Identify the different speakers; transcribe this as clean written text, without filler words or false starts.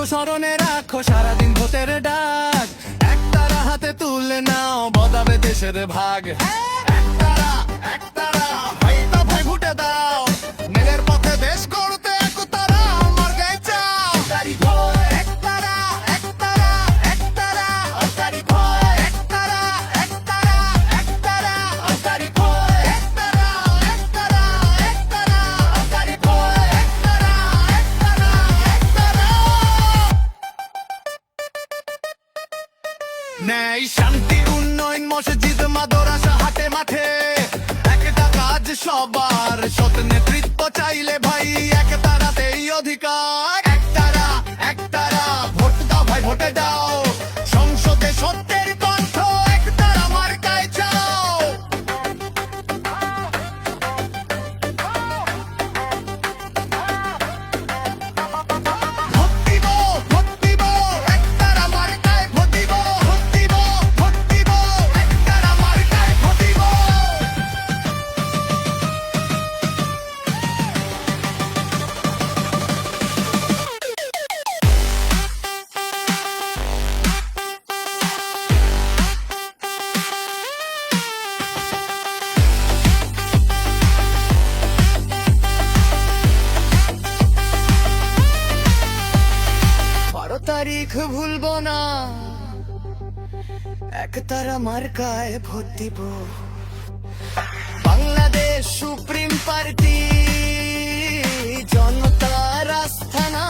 Speaker 1: রাখো স্মরণে রাখো সারাদিন ভোটের ডাক, একতারা হাতে তুলে নাও বদাবে দেশের ভাগ। একতারা একতারা ভাই দফায় ভোটে দাও, ন্যায়ের পথে দেশ গড়তে একতারা আমার গায়ে চাও। একতারা একতারা একতারা অস্কারি ভয়, একতারা একতারা একতারা অস্কারি ভয়, একতারা একতারা একতারা অস্কারি ভয়, একতারা একতারা একতারা। ন্যায় শান্তি উন্নয়ন মসজিদ মাদ্রাসা হাটে মাঠে, একটা কাজ সবার সৎ নেতৃত্ব চাইলে ভাই একতারাতেই অধিকার। একতারা একতারা ভোট দাও ভাই ভোটে দাও, সংসদে সত্যের কণ্ঠ একতারা মার্কায় চাও। ভোট দিব ভোট দিব একতারা মার্কায় ভোট দিব, ভোট দিব ভোট দিব একতারা মার্কায় ভোট দিব। বারো তারিখ ভুলবো না, একতারা মার্কায় ভোট দিব। বাংলাদেশ সুপ্রিম পার্টি জনতার আস্থানা।